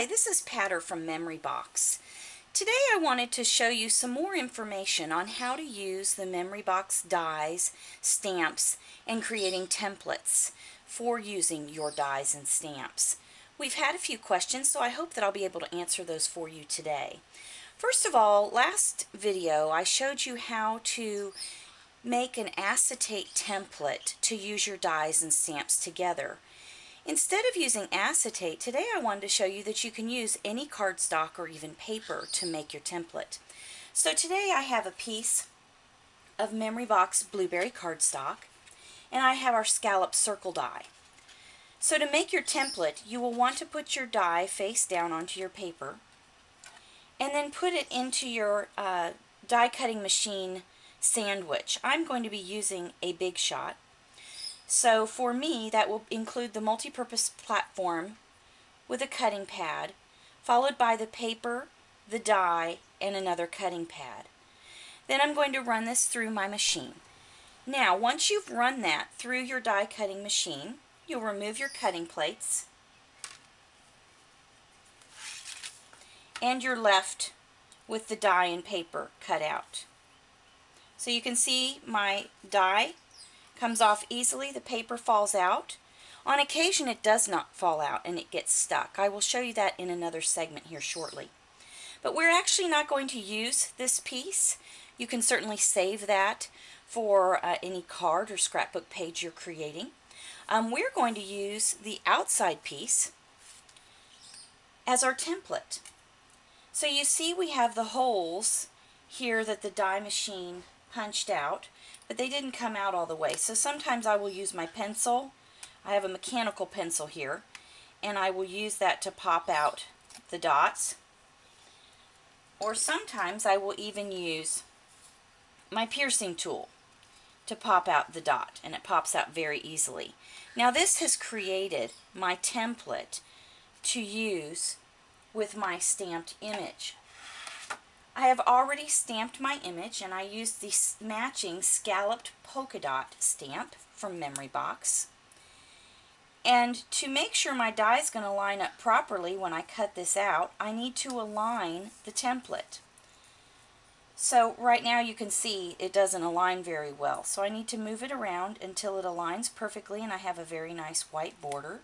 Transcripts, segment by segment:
Hi, this is Patter from Memory Box. Today I wanted to show you some more information on how to use the Memory Box dies, stamps, and creating templates for using your dies and stamps. We've had a few questions, so I hope that I'll be able to answer those for you today. First of all, last video I showed you how to make an acetate template to use your dies and stamps together. Instead of using acetate, today I wanted to show you that you can use any cardstock or even paper to make your template. So today I have a piece of Memory Box Blueberry cardstock, and I have our scallop circle die. So to make your template, you will want to put your die face down onto your paper, and then put it into your die cutting machine sandwich. I'm going to be using a Big Shot. So for me, that will include the multi-purpose platform with a cutting pad, followed by the paper, the die, and another cutting pad. Then I'm going to run this through my machine. Now, once you've run that through your die cutting machine, you'll remove your cutting plates, and you're left with the die and paper cut out. So you can see my die comes off easily, the paper falls out. On occasion it does not fall out and it gets stuck. I will show you that in another segment here shortly. But we're actually not going to use this piece. You can certainly save that for any card or scrapbook page you're creating. We're going to use the outside piece as our template. So you see we have the holes here that the die machine punched out, but they didn't come out all the way. So sometimes I will use my pencil. I have a mechanical pencil here, and I will use that to pop out the dots. Or sometimes I will even use my piercing tool to pop out the dot, and it pops out very easily. Now this has created my template to use with my stamped image. I have already stamped my image, and I used the matching scalloped polka dot stamp from Memory Box. And to make sure my die is going to line up properly when I cut this out, I need to align the template. So right now you can see it doesn't align very well, so I need to move it around until it aligns perfectly and I have a very nice white border.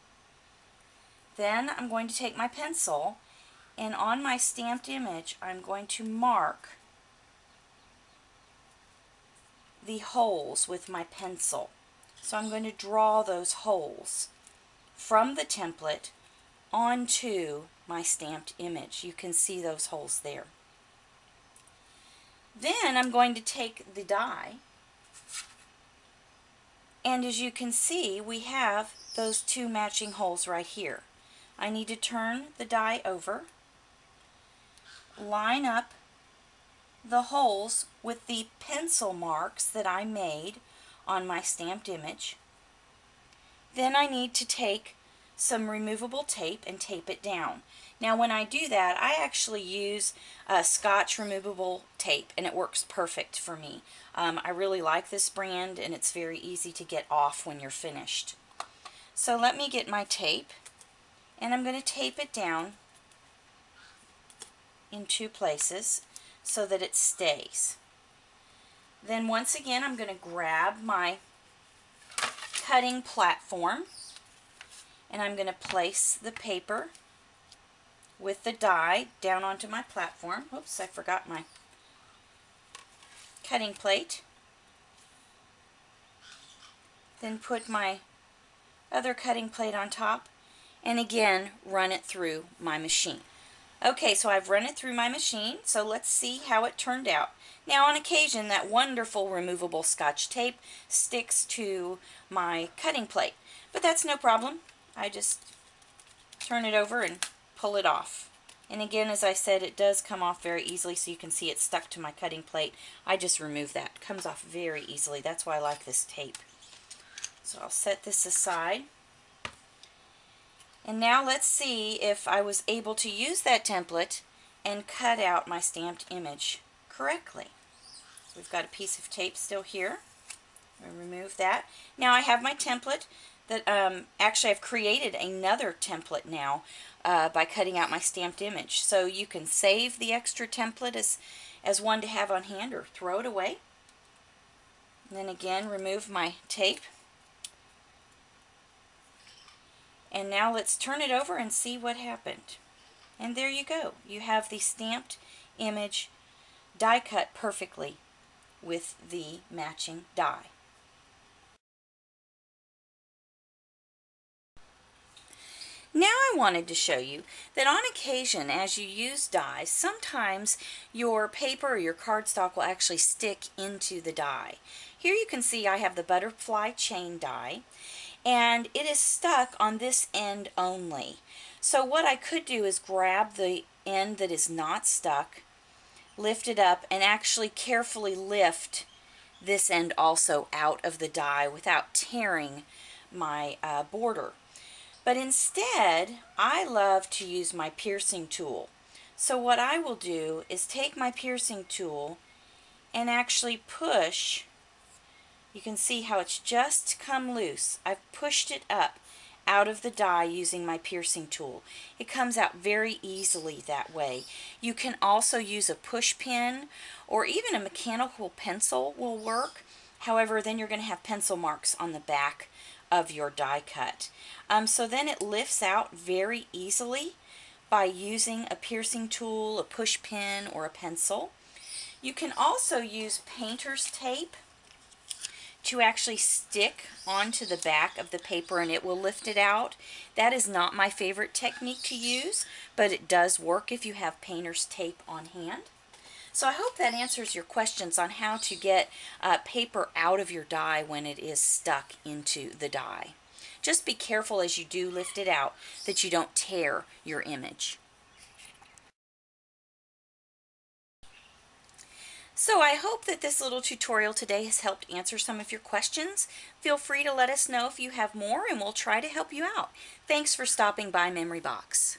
Then I'm going to take my pencil, and on my stamped image, I'm going to mark the holes with my pencil. So I'm going to draw those holes from the template onto my stamped image. You can see those holes there. Then I'm going to take the die, and as you can see, we have those two matching holes right here. I need to turn the die over, line up the holes with the pencil marks that I made on my stamped image. Then I need to take some removable tape and tape it down. Now when I do that, I actually use Scotch removable tape, and it works perfect for me. I really like this brand, and it's very easy to get off when you're finished. So let me get my tape, and I'm going to tape it down in two places so that it stays. Then once again I'm going to grab my cutting platform, and I'm going to place the paper with the die down onto my platform. Oops, I forgot my cutting plate. Then put my other cutting plate on top, and again run it through my machine. Okay, so I've run it through my machine, so let's see how it turned out. Now on occasion that wonderful removable Scotch tape sticks to my cutting plate, but that's no problem. I just turn it over and pull it off. And again, as I said, it does come off very easily, so you can see it's stuck to my cutting plate. I just remove that. It comes off very easily. That's why I like this tape. So I'll set this aside. And now let's see if I was able to use that template and cut out my stamped image correctly. We've got a piece of tape still here. I remove that. Now I have my template that actually I've created another template now by cutting out my stamped image. So you can save the extra template as one to have on hand or throw it away. And then again, remove my tape. And now let's turn it over and see what happened. And there you go. You have the stamped image die cut perfectly with the matching die. Now I wanted to show you that on occasion, as you use dies, sometimes your paper or your cardstock will actually stick into the die. Here you can see I have the butterfly chain die, and it is stuck on this end only. So what I could do is grab the end that is not stuck, lift it up, and actually carefully lift this end also out of the die without tearing my border. But instead, I love to use my piercing tool. So what I will do is take my piercing tool and actually push. You can see how it's just come loose. I've pushed it up out of the die using my piercing tool. It comes out very easily that way. You can also use a push pin or even a mechanical pencil will work. However, then you're going to have pencil marks on the back of your die cut. So then it lifts out very easily by using a piercing tool, a push pin, or a pencil. You can also use painter's tape to actually stick onto the back of the paper and it will lift it out. That is not my favorite technique to use, but it does work if you have painter's tape on hand. So I hope that answers your questions on how to get paper out of your die when it is stuck into the die. Just be careful as you do lift it out that you don't tear your image. So I hope that this little tutorial today has helped answer some of your questions. Feel free to let us know if you have more and we'll try to help you out. Thanks for stopping by Memory Box.